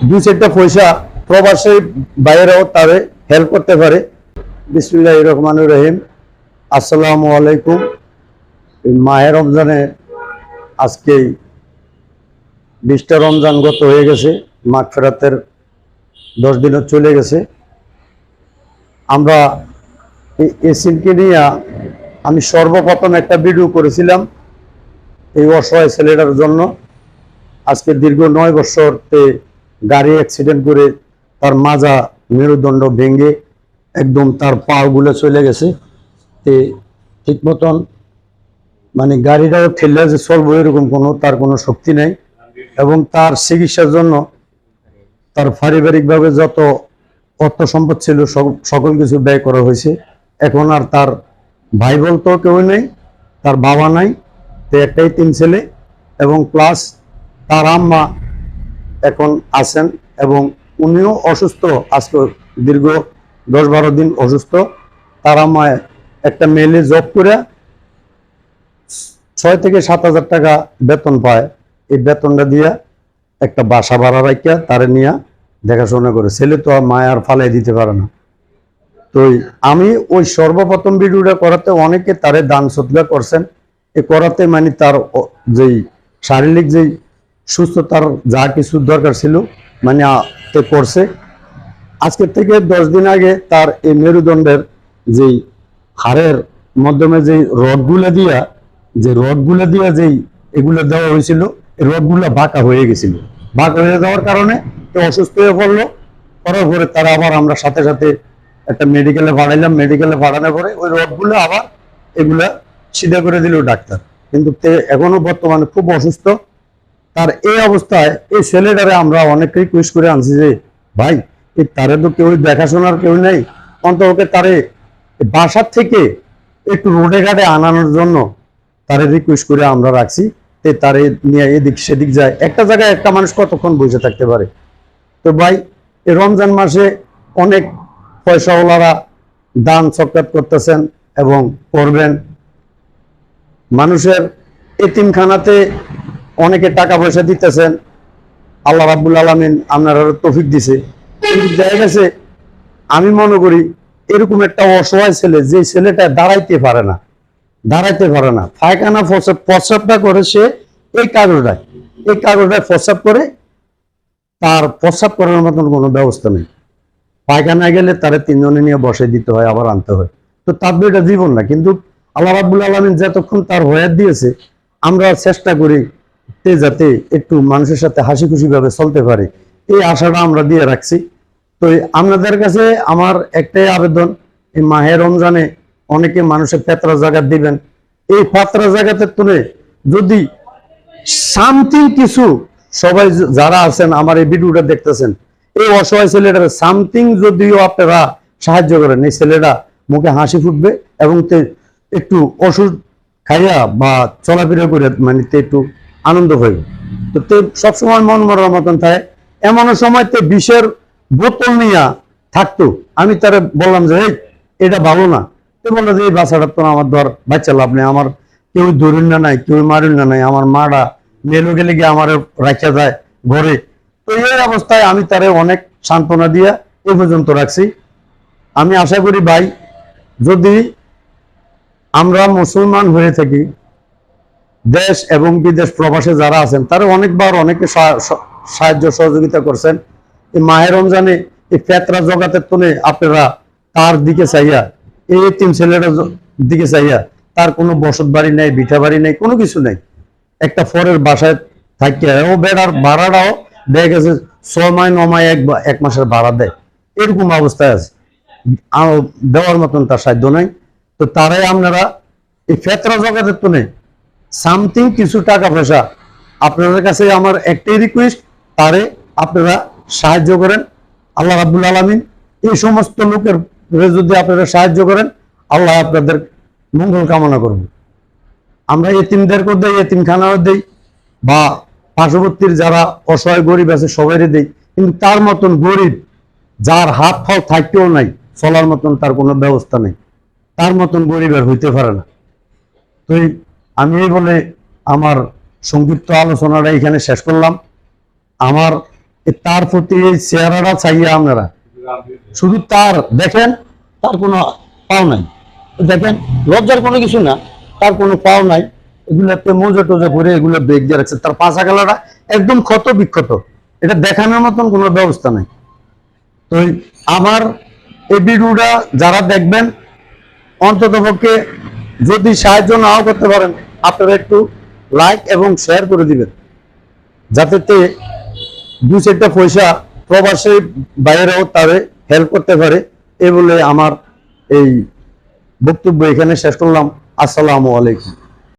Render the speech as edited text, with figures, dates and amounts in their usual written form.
দু চারটা পয়সা প্রবাসী বাইরেও তারে হেল্প করতে পারে। বিসমিল্লাহির রহমানির রহিম। আসসালামু আলাইকুম। মাহে রমজানে আজকে 20টা রমজান গত হয়ে গেছে, মাগফিরাতের 10 দিনও চলে গেছে। আমরা এসিনকে নিয়ে আমি সর্বপ্রথম একটা ভিডিও করেছিলাম এই অসহায় ছেলেটার জন্য। আজকে দীর্ঘ 9 বছরতে গাড়ি অ্যাক্সিডেন্ট করে তার মাজা মেরুদণ্ড ভেঙে একদম তার পাগুলো চলে গেছে। তে ঠিক মতন মানে গাড়িটাও ঠেলে যে চলবো এরকম তার কোনো শক্তি নেই, এবং তার চিকিৎসার জন্য তার পারিবারিকভাবে যত অর্থ সম্পদ ছিল সকল কিছু ব্যয় করা হয়েছে। এখন আর তার ভাই বলতো কেউ নেই, তার বাবা নাই, তো একটাই 3 ছেলে, এবং প্লাস তার আম্মা এখন আছেন, এবং উনিও অসুস্থ। আজকে দীর্ঘ 10-12 দিন অসুস্থ। তার আম্মা একটা মেলে জব করে 6 থেকে 7 হাজার টাকা বেতন পায়। এই বেতনটা দিয়া একটা বাসা ভাড়া রাখিয়া তারে নিয়ে দেখাশোনা করে। ছেলে তো আর মায়ের ফালাই দিতে পারে না। তো আমি ওই সর্বপ্রথম ভিডিওটা করাতে অনেকে তারে দান সদকা করছেন। এ করাতে মানে তার যেই শারীরিক যেই সুস্থতার যা কিছু দরকার ছিল মানে করছে। আজকের থেকে 10 দিন আগে তার এই মেরুদণ্ডের যেই হাড়ের মাধ্যমে যেই রডগুলো দিয়া যেই এগুলো দেওয়া হয়েছিল, এই রডগুলো বাঁকা হয়ে গেছিল। বাঁকা হয়ে যাওয়ার কারণে অসুস্থ হয়ে পড়লো। করার পরে তারা আবার আমরা সাথে সাথে একটা মেডিকেলে ভাড়াইলাম। মেডিকেলে ভাড়ানোর পরে ওই রডগুলো আবার এগুলা সিধা করে দিল ডাক্তার। কিন্তু এখনো বর্তমানে খুব অসুস্থ। তার এই অবস্থায় এই ছেলেটারে আমরা অনেক রিকোয়েস্ট করে আনছি যে ভাই তারে তো কেউ দেখাশোনার কেউ নেই, অন্তত ওকে তারে বাসার থেকে একটু রোডে ঘাটে আনানোর জন্য তারে রিকোয়েস্ট করে আমরা রাখছি। তারে নিয়ে এদিক সেদিক যায়। একটা জায়গায় একটা মানুষ কতক্ষণ বসে থাকতে পারে? তো ভাই এই রমজান মাসে অনেক পয়সাওয়ালারা দান সৎকার করতেছেন এবং করবেন। মানুষের এতিমখানাতে অনেকে টাকা পয়সা দিতেছেন। আল্লাহ রাব্বুল আলামিন আপনারা তৌফিক দিছে। কিন্তু দেখা গেছে আমি মনে করি এরকম একটা অসহায় ছেলে, যে ছেলেটা দাঁড়াইতে পারে না, পায়খানা প্রস্রাবটা করে সে এই কাগজটায় প্রস্রাব করে, তার প্রস্রাব করার মতন কোনো ব্যবস্থা নেই। পায়খানা গেলে তারে 3 জনে নিয়ে বসে দিতে হয়, আবার আনতে হয়। তো তার এটা জীবন না। কিন্তু আল্লাহ রাব্বুল আলামিন যতক্ষণ তার হয়াত দিয়েছে, আমরা চেষ্টা করি যাতে একটু মানুষের সাথে হাসি খুশি ভাবে চলতে পারে, এই আশাটা আমরা দিয়ে রাখছি। তো আপনাদের কাছে আমার একটাই আবেদন, এই মাহে রমজানে অনেকে মানুষের পেতরা জাকাত দিবেন। এই পেতরা জাকাতের তুলে যদি সামথিং কিছু, সবাই যারা আছেন আমার এই ভিডিওটা দেখতেছেন, এই অসহায় ছেলেটার সামথিং যদিও আপনারা সাহায্য করেন, এই ছেলেটা মুখে হাসি ফুটবে এবং একটু ওষুধ খাইয়া বা চলাফেরা করে মানে একটু আনন্দ পাইবে। তো সবসময় মন মরার মতন থাকে। এমন সময় বিষের বোতল নিয়ে থাকতো। আমি তারে বললাম যে এটা ভালো না। বললো যে এই বাচ্চাটা তো আমার ধর বাচ্চা লাভ নেই, আমার কেউ ধরুন না নাই, কেউ মারুন না নাই, আমার মারা মেলো গেলে গিয়ে আমার রাখা যায় ঘরে। তো এই অবস্থায় আমি তারে অনেক সান্ত্বনা দিয়া এ পর্যন্ত রাখছি। আমি আশা করি ভাই, যদি আমরা মুসলমান হয়ে থাকি, দেশ এবং বিদেশ প্রবাসে যারা আছেন তারা অনেকবার অনেকে সাহায্য সহযোগিতা করছেন। এই মাহে রমজানে এই পেতরা জগাতের তুলে আপনারা তার দিকে চাইয়া, এই 3 ছেলেটার দিকে চাইয়া, তার কোনো বসত বাড়ি নেই, ভিটা বাড়ি নেই, কোনো কিছু নেই, একটা ফরের বাসায় থাকিয়া ও বেড়ার ভাড়াটাও দেখা গেছে 6 মাস 9 মাস 1 মাসের ভাড়া দেয়। এরকম অবস্থায় আছে, দেওয়ার মতন তার সাধ্য নাই। তো তারাই আপনারা এই পেতরা জগাতের তুলে সামথিং কিছু টাকা পয়সা, আপনাদের কাছে আমার একটাই রিকোয়েস্ট, তারে আপনারা সাহায্য করেন। আল্লাহ রাব্বুল আলামিন এই সমস্ত লোকের যদি আপনারা সাহায্য করেন, আল্লাহ আপনাদের মঙ্গল কামনা করব। আমরা এতিমদেরকেও দেই, এতিমখানাও দেই, বা পার্শ্ববর্তীর যারা অসহায় গরিব আছে সবাইরে দেই। কিন্তু তার মতন গরিব, যার হাত ফাল থাকতেও নাই, চলার মতন তার কোনো ব্যবস্থা নেই, তার মতন গরিব আর হইতে পারে না। তো আমি এই বলে আমার সংক্ষিপ্ত আলোচনাটা এখানে শেষ করলাম। আমার তার প্রতি এই চেহারাটা চাইয়া আপনারা শুধু তার দেখেন, তার কোনো পাও নাই, দেখেন লজ্জার কোনো কিছু না, তার কোনো পাও নাই, এগুলোতে মোজা টোজা পরে এগুলো ব্রেক দিয়ে রাখছে, তার পাশা খেলাটা একদম ক্ষত বিক্ষত, এটা দেখানোর মতন কোনো ব্যবস্থা নাই। তো আমার এই ভিডিওটা যারা দেখবেন, অন্তত পক্ষে যদি সাহায্য নাও করতে পারেন, আপনারা একটু লাইক এবং শেয়ার করে দিবেন, যাতে দু চারটা পয়সা প্রবাসী বাইরেও তারে হেল্প করতে পারে। এই বলে আমার এই বক্তব্য এখানে শেষ করলাম। আসসালামু আলাইকুম।